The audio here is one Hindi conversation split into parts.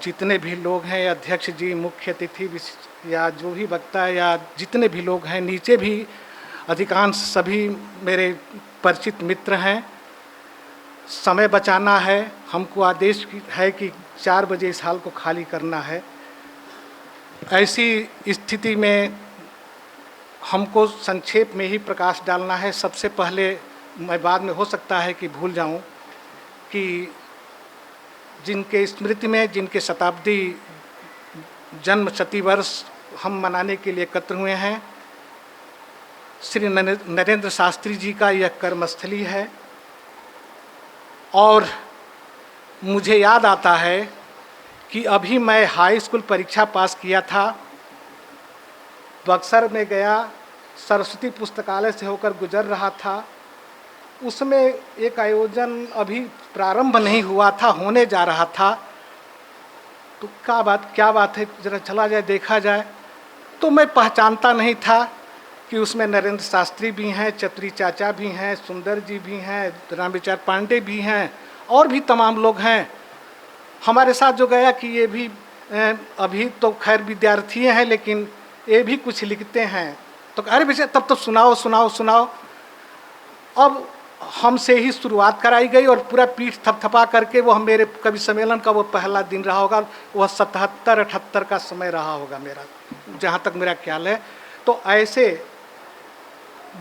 जितने भी लोग हैं, अध्यक्ष जी, मुख्य अतिथि या जो भी वक्ता या जितने भी लोग हैं, नीचे भी अधिकांश सभी मेरे परिचित मित्र हैं। समय बचाना है, हमको आदेश है कि 4 बजे इस हाल को खाली करना है। ऐसी स्थिति में हमको संक्षेप में ही प्रकाश डालना है। सबसे पहले मैं बाद में हो सकता है कि भूल जाऊं कि जिनके स्मृति में, जिनके शताब्दी जन्म शती वर्ष हम मनाने के लिए एकत्र हुए हैं, श्री नरेंद्र शास्त्री जी का यह कर्मस्थली है। और मुझे याद आता है कि अभी मैं हाई स्कूल परीक्षा पास किया था, बक्सर में गया, सरस्वती पुस्तकालय से होकर गुजर रहा था। उसमें एक आयोजन अभी प्रारंभ नहीं हुआ था, होने जा रहा था। तो क्या बात है, जरा चला जाए, देखा जाए। तो मैं पहचानता नहीं था कि उसमें नरेंद्र शास्त्री भी हैं, चतरी चाचा भी हैं, सुंदर जी भी हैं, रामविचार पांडे भी हैं और भी तमाम लोग हैं। हमारे साथ जो गया कि ये भी अभी तो खैर विद्यार्थी हैं, लेकिन ये भी कुछ लिखते हैं। तो अरे बेटा तब तो सुनाओ सुनाओ सुनाओ। अब हमसे ही शुरुआत कराई गई और पूरा पीठ थपथपा करके वो मेरे कवि सम्मेलन का वो पहला दिन रहा होगा, वह 77-78 का समय रहा होगा मेरा, जहाँ तक मेरा ख्याल है। तो ऐसे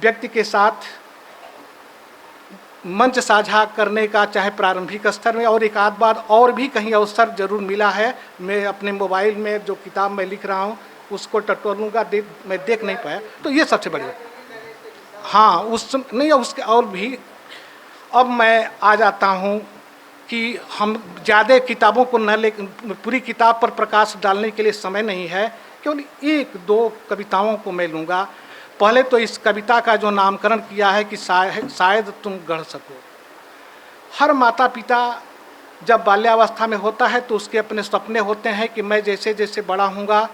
व्यक्ति के साथ मंच साझा करने का चाहे प्रारंभिक स्तर में और एक आध बार और भी कहीं अवसर जरूर मिला है। मैं अपने मोबाइल में जो किताब मैं लिख रहा हूँ उसको टटोलूँगा, मैं देख नहीं पाया। तो ये सबसे बढ़िया। हाँ, उस नहीं, उसके और भी अब मैं आ जाता हूँ कि हम ज़्यादा किताबों को न ले, पूरी किताब पर प्रकाश डालने के लिए समय नहीं है, केवल 1-2 कविताओं को मैं लूँगा। पहले तो इस कविता का जो नामकरण किया है कि शायद तुम गढ़ सको। हर माता पिता जब बाल्यावस्था में होता है तो उसके अपने सपने होते हैं कि मैं जैसे जैसे बड़ा होऊंगा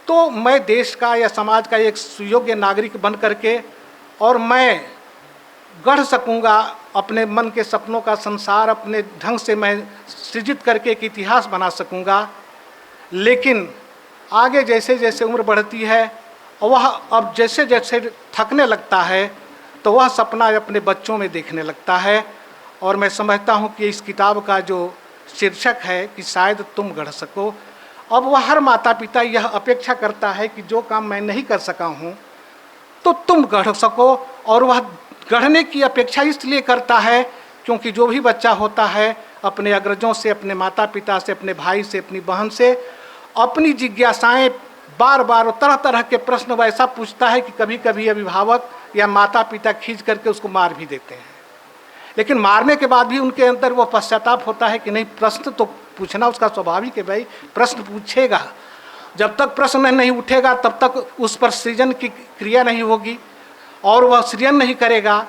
तो मैं देश का या समाज का एक सुयोग्य नागरिक बन करके और मैं गढ़ सकूंगा अपने मन के सपनों का संसार, अपने ढंग से मैं सृजित करके एक इतिहास बना सकूंगा। लेकिन आगे जैसे जैसे उम्र बढ़ती है और वह अब जैसे जैसे थकने लगता है तो वह सपना अपने बच्चों में देखने लगता है। और मैं समझता हूँ कि इस किताब का जो शीर्षक है कि शायद तुम गढ़ सको, अब वह हर माता पिता यह अपेक्षा करता है कि जो काम मैं नहीं कर सका हूँ तो तुम गढ़ सको। और वह गढ़ने की अपेक्षा इसलिए करता है क्योंकि जो भी बच्चा होता है अपने अग्रजों से, अपने माता पिता से, अपने भाई से, अपनी बहन से अपनी जिज्ञासाएं बार बार तरह तरह के प्रश्न वैसा पूछता है कि कभी कभी अभिभावक या माता पिता खींच करके उसको मार भी देते हैं। लेकिन मारने के बाद भी उनके अंदर वो पश्चाताप होता है कि नहीं, प्रश्न तो पूछना उसका स्वाभाविक है, भाई प्रश्न पूछेगा। जब तक प्रश्न नहीं उठेगा तब तक उस पर सृजन की क्रिया नहीं होगी और वह सृजन नहीं करेगा।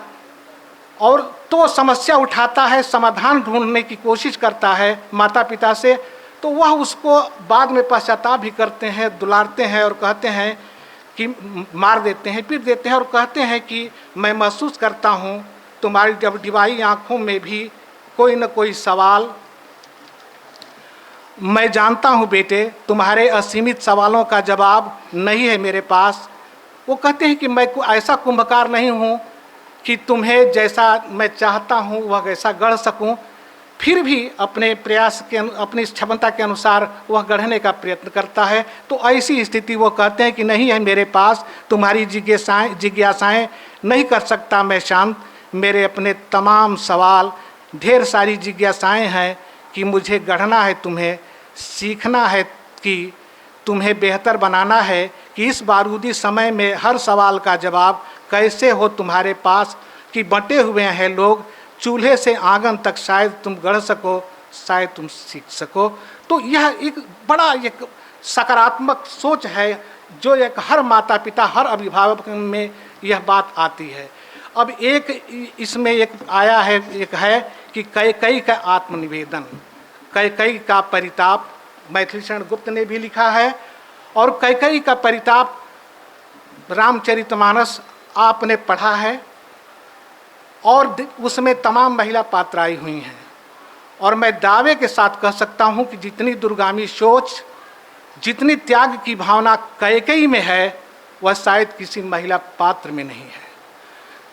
और तो समस्या उठाता है, समाधान ढूंढने की कोशिश करता है माता पिता से, तो वह उसको बाद में पश्चाताप भी करते हैं, दुलारते हैं और कहते हैं कि मार देते हैं, पीट देते हैं और कहते हैं कि मैं महसूस करता हूँ तुम्हारी जब डिबाई आँखों में भी कोई न कोई सवाल। मैं जानता हूँ बेटे तुम्हारे असीमित सवालों का जवाब नहीं है मेरे पास। वो कहते हैं कि मैं ऐसा कुंभकार नहीं हूँ कि तुम्हें जैसा मैं चाहता हूँ वह वैसा गढ़ सकूँ। फिर भी अपने प्रयास के अपनी क्षमता के अनुसार वह गढ़ने का प्रयत्न करता है। तो ऐसी स्थिति वो कहते हैं कि नहीं है मेरे पास तुम्हारी जिज्ञासाएं नहीं कर सकता मैं शांत। मेरे अपने तमाम सवाल, ढेर सारी जिज्ञासाएं हैं कि मुझे गढ़ना है, तुम्हें सीखना है कि तुम्हें बेहतर बनाना है कि इस बारूदी समय में हर सवाल का जवाब कैसे हो तुम्हारे पास कि बंटे हुए हैं लोग चूल्हे से आंगन तक, शायद तुम गढ़ सको, शायद तुम सीख सको। तो यह एक बड़ा एक सकारात्मक सोच है जो एक हर माता पिता, हर अभिभावक में यह बात आती है। अब एक इसमें एक आया है, एक है कि कैकेयी का आत्मनिवेदन, कैकेयी का परिताप, मैथिलीशरण गुप्त ने भी लिखा है। और कैकेयी का परिताप रामचरितमानस आपने पढ़ा है और उसमें तमाम महिला पात्राएं हुई हैं और मैं दावे के साथ कह सकता हूँ कि जितनी दूरगामी सोच, जितनी त्याग की भावना कैकेयी में है, वह शायद किसी महिला पात्र में नहीं है।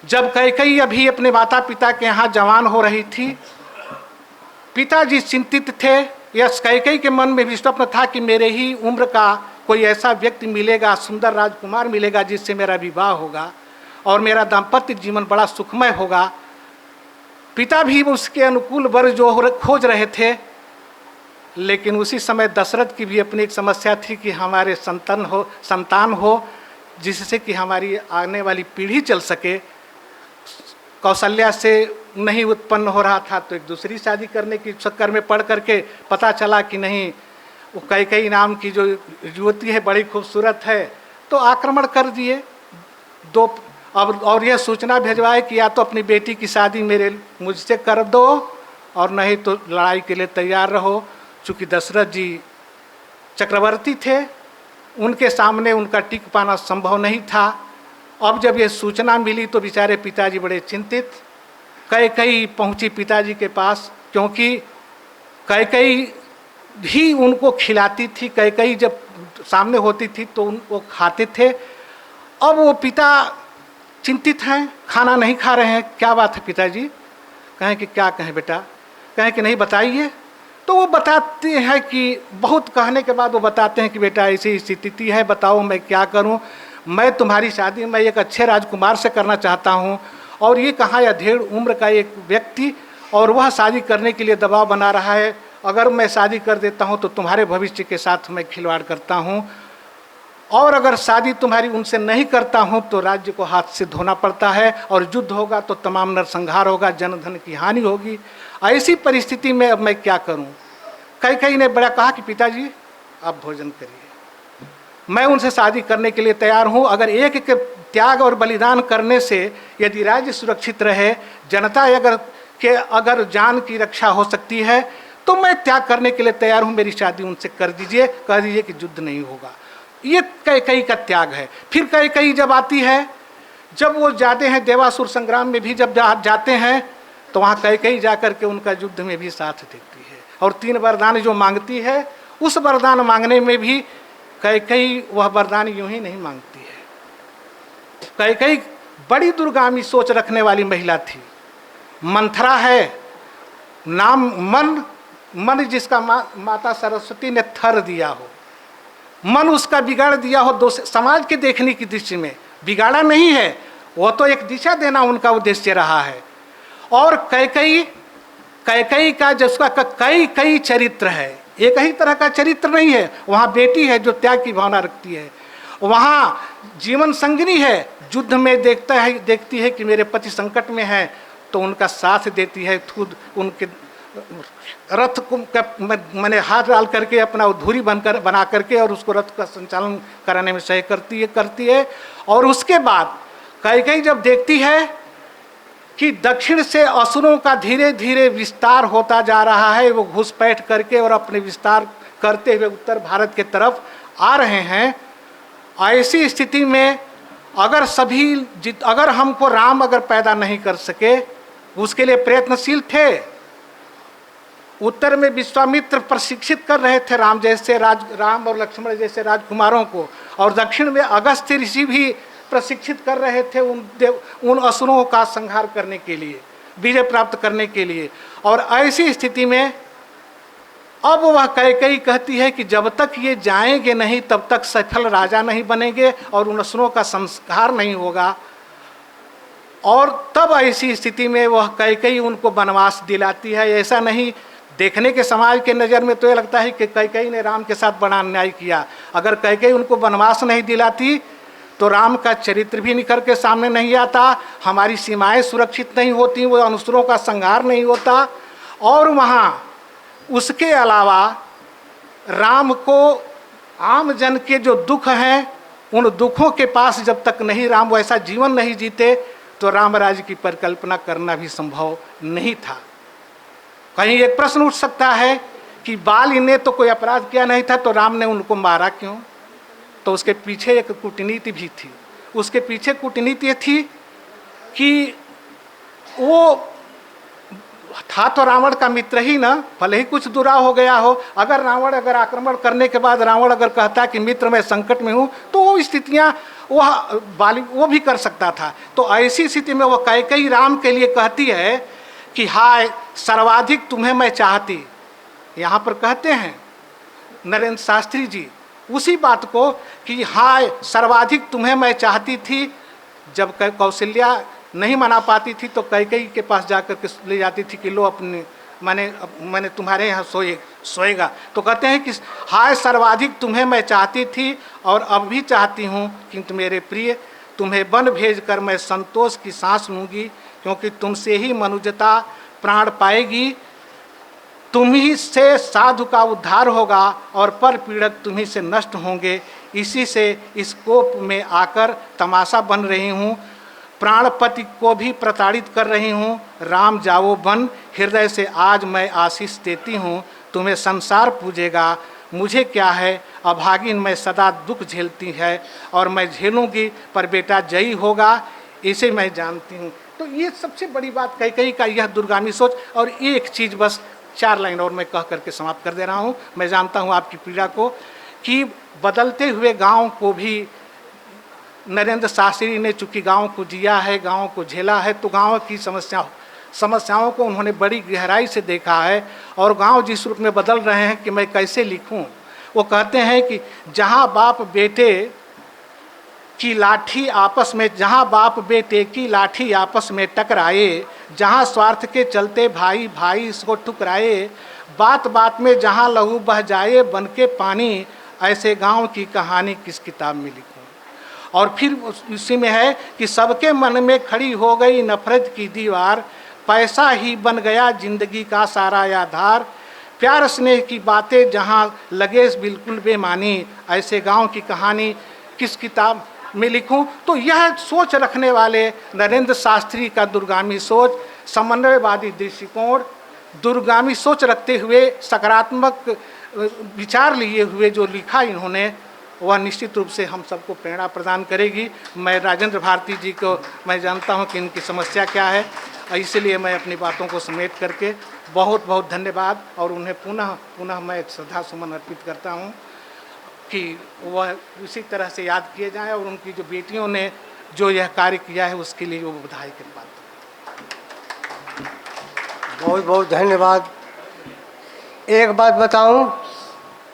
जब कैकेयी अभी अपने माता पिता के यहाँ जवान हो रही थी, पिताजी चिंतित थे। यह कैकेयी के मन में भी स्वप्न था कि मेरे ही उम्र का कोई ऐसा व्यक्ति मिलेगा, सुंदर राजकुमार मिलेगा, जिससे मेरा विवाह होगा और मेरा दाम्पत्य जीवन बड़ा सुखमय होगा। पिता भी उसके अनुकूल वर जो खोज रहे थे, लेकिन उसी समय दशरथ की भी अपनी एक समस्या थी कि हमारे संतान हो जिससे कि हमारी आने वाली पीढ़ी चल सके। कौशल्या से नहीं उत्पन्न हो रहा था, तो एक दूसरी शादी करने की चक्कर में पड़ करके पता चला कि नहीं, वो कैकेयी नाम की जो युवती है बड़ी खूबसूरत है, तो आक्रमण कर दिए। दो अब और यह सूचना भिजवाए कि या तो अपनी बेटी की शादी मुझसे कर दो और नहीं तो लड़ाई के लिए तैयार रहो। चूँकि दशरथ जी चक्रवर्ती थे, उनके सामने उनका टिक पाना संभव नहीं था। अब जब ये सूचना मिली तो बेचारे पिताजी बड़े चिंतित। कैकेयी पहुंची पिताजी के पास, क्योंकि कैकेयी भी उनको खिलाती थी। कैकेयी जब सामने होती थी तो वो खाते थे। अब वो पिता चिंतित हैं, खाना नहीं खा रहे हैं। क्या बात है पिताजी? कहें कि क्या कहें बेटा? कहें कि नहीं बताइए। तो वो बताते हैं कि बहुत कहने के बाद वो बताते हैं कि बेटा ऐसी स्थिति है, बताओ मैं क्या करूं। मैं तुम्हारी शादी मैं एक अच्छे राजकुमार से करना चाहता हूं, और ये कहाँ अधेड़ उम्र का एक व्यक्ति, और वह शादी करने के लिए दबाव बना रहा है। अगर मैं शादी कर देता हूं तो तुम्हारे भविष्य के साथ मैं खिलवाड़ करता हूं, और अगर शादी तुम्हारी उनसे नहीं करता हूं तो राज्य को हाथ से धोना पड़ता है, और युद्ध होगा तो तमाम नरसंहार होगा, जन धन की हानि होगी। ऐसी परिस्थिति में अब मैं क्या करूं? कैकेयी ने बड़ा कहा कि पिताजी आप भोजन करिए, मैं उनसे शादी करने के लिए तैयार हूं। अगर एक के त्याग और बलिदान करने से यदि राज्य सुरक्षित रहे, जनता अगर जान की रक्षा हो सकती है, तो मैं त्याग करने के लिए तैयार हूं। मेरी शादी उनसे कर दीजिए, कह दीजिए कि युद्ध नहीं होगा। ये कैकेयी का त्याग है। फिर कैकेयी जब आती है, जब वो जाते हैं देवासुर संग्राम में भी जब जाते हैं, तो वहाँ कैकेयी जाकर के उनका युद्ध में भी साथ देती है, और 3 वरदान जो मांगती है, उस वरदान मांगने में भी कैकेयी वह वरदान यूं ही नहीं मांगती है। कैकेयी बड़ी दूरगामी सोच रखने वाली महिला थी। मंथरा है नाम, मन जिसका माता सरस्वती ने थर दिया हो, मन उसका बिगाड़ दिया हो, समाज के देखने की दृष्टि में बिगाड़ा नहीं है, वो तो एक दिशा देना उनका उद्देश्य रहा है। और कैकेयी का जिसका कई चरित्र है, एक ही तरह का चरित्र नहीं है। वहाँ बेटी है जो त्याग की भावना रखती है, वहाँ जीवन संगिनी है, युद्ध में देखती है कि मेरे पति संकट में है, तो उनका साथ देती है। खुद उनके रथ को मैंने हाथ डाल करके अपना धुरी बना करके और उसको रथ का संचालन कराने में सहाय करती है। और उसके बाद कैकेयी जब देखती है कि दक्षिण से असुरों का धीरे धीरे विस्तार होता जा रहा है, वो घुसपैठ करके और अपने विस्तार करते हुए उत्तर भारत के तरफ आ रहे हैं, ऐसी स्थिति में अगर हमको राम अगर पैदा नहीं कर सके, उसके लिए प्रयत्नशील थे। उत्तर में विश्वामित्र प्रशिक्षित कर रहे थे राम और लक्ष्मण जैसे राजकुमारों को, और दक्षिण में अगस्त्य ऋषि भी प्रशिक्षित कर रहे थे उन असुरों का संहार करने के लिए, विजय प्राप्त करने के लिए। और ऐसी स्थिति में अब वह कैकेयी कहती है कि जब तक ये जाएंगे नहीं तब तक सफल राजा नहीं बनेंगे और उन असुरों का संहार नहीं होगा। और तब ऐसी स्थिति में वह कैकेयी उनको वनवास दिलाती है। ऐसा नहीं, देखने के समाज के नज़र में तो ये लगता है कि कैकेयी ने राम के साथ बड़ा अन्याय किया। अगर कैकेयी उनको वनवास नहीं दिलाती तो राम का चरित्र भी निखर के सामने नहीं आता, हमारी सीमाएं सुरक्षित नहीं होती, वो असुरों का संहार नहीं होता। और वहाँ उसके अलावा राम को आम जन के जो दुख हैं, उन दुखों के पास जब तक नहीं राम वैसा जीवन नहीं जीते, तो राम राज्य की परिकल्पना करना भी संभव नहीं था। कहीं एक प्रश्न उठ सकता है कि बाली ने तो कोई अपराध किया नहीं था, तो राम ने उनको मारा क्यों? तो उसके पीछे एक कूटनीति भी थी। उसके पीछे कूटनीति ये थी कि वो था तो रावण का मित्र ही ना, भले ही कुछ दुरा हो गया हो। अगर रावण अगर आक्रमण करने के बाद रावण अगर कहता कि मित्र मैं संकट में हूँ, तो वो स्थितियाँ वो भी कर सकता था। तो ऐसी स्थिति में वो कैकेयी राम के लिए कहती है कि हाय सर्वाधिक तुम्हें मैं चाहती। यहाँ पर कहते हैं नरेंद्र शास्त्री जी उसी बात को कि हाय सर्वाधिक तुम्हें मैं चाहती थी। जब कौशल्या नहीं मना पाती थी तो कैकेयी के पास जाकर के ले जाती थी कि लो अपने मैंने तुम्हारे यहाँ सोएगा। तो कहते हैं कि हाय सर्वाधिक तुम्हें मैं चाहती थी और अब भी चाहती हूँ, किंतु मेरे प्रिय तुम्हें वन भेज कर मैं संतोष की सांस लूँगी, क्योंकि तुमसे ही मनुजता प्राण पाएगी। तुम्ही से साधु का उद्धार होगा और पर पीड़क तुम्ही से नष्ट होंगे। इसी से इस कोप में आकर तमाशा बन रही हूँ, प्राणपति को भी प्रताड़ित कर रही हूँ। राम जाओ वन, हृदय से आज मैं आशीष देती हूँ। तुम्हें संसार पूजेगा, मुझे क्या है, अभागिन मैं सदा दुख झेलती है और मैं झेलूँगी पर बेटा जयी होगा, इसे मैं जानती हूँ। तो ये सबसे बड़ी बात कैकेयी का यह दूरगामी सोच। और एक चीज़ बस 4 लाइन और मैं कह करके समाप्त कर दे रहा हूँ। मैं जानता हूँ आपकी पीड़ा को कि बदलते हुए गांव को भी नरेंद्र शास्त्री ने चूँकि गांव को जिया है, गांव को झेला है, तो गांव की समस्याओं को उन्होंने बड़ी गहराई से देखा है और गांव जिस रूप में बदल रहे हैं कि मैं कैसे लिखूं। वो कहते हैं कि जहां बाप बेटे की लाठी आपस में, जहां बाप बेटे की लाठी आपस में टकराए, जहां स्वार्थ के चलते भाई भाई इसको ठुकराए, बात बात में जहां लहू बह जाए बन के पानी, ऐसे गांव की कहानी किस किताब में लिखूं। और फिर उसी में है कि सबके मन में खड़ी हो गई नफरत की दीवार, पैसा ही बन गया जिंदगी का सारा आधार, प्यार स्नेह की बातें जहां लगे बिल्कुल बेमानी, ऐसे गांव की कहानी किस किताब में लिखूं। तो यह सोच रखने वाले नरेंद्र शास्त्री का दूरगामी सोच, समन्वयवादी दृष्टिकोण, दूरगामी सोच रखते हुए सकारात्मक विचार लिए हुए जो लिखा इन्होंने, वह निश्चित रूप से हम सबको प्रेरणा प्रदान करेगी। मैं राजेंद्र भारती जी को मैं जानता हूं कि इनकी समस्या क्या है, इसलिए मैं अपनी बातों को समेट करके बहुत बहुत धन्यवाद और उन्हें पुनः मैं श्रद्धा सुमन अर्पित करता हूं कि वह उसी तरह से याद किए जाएं और उनकी जो बेटियों ने जो यह कार्य किया है उसके लिए वो बधाई के पात्र। बहुत बहुत धन्यवाद। एक बात बताऊं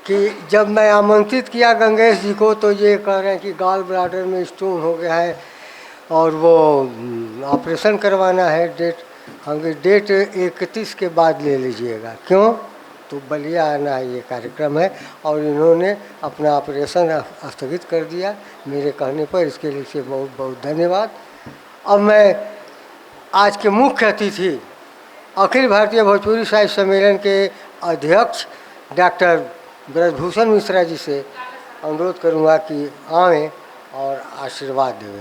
कि जब मैं आमंत्रित किया गंगेश जी को तो ये कह रहे हैं कि गाल ब्लाडर में स्टोन हो गया है और वो ऑपरेशन करवाना है। डेट 31 के बाद ले लीजिएगा। क्यों? तो बलिया आना है, ये कार्यक्रम है और इन्होंने अपना ऑपरेशन स्थगित कर दिया मेरे कहने पर। इसके लिए से बहुत बहुत धन्यवाद। अब मैं आज के मुख्य अतिथि अखिल भारतीय भोजपुरी साहित्य सम्मेलन के अध्यक्ष डॉक्टर ब्रजभूषण मिश्रा जी से अनुरोध करूँगा कि आएँ और आशीर्वाद देवें।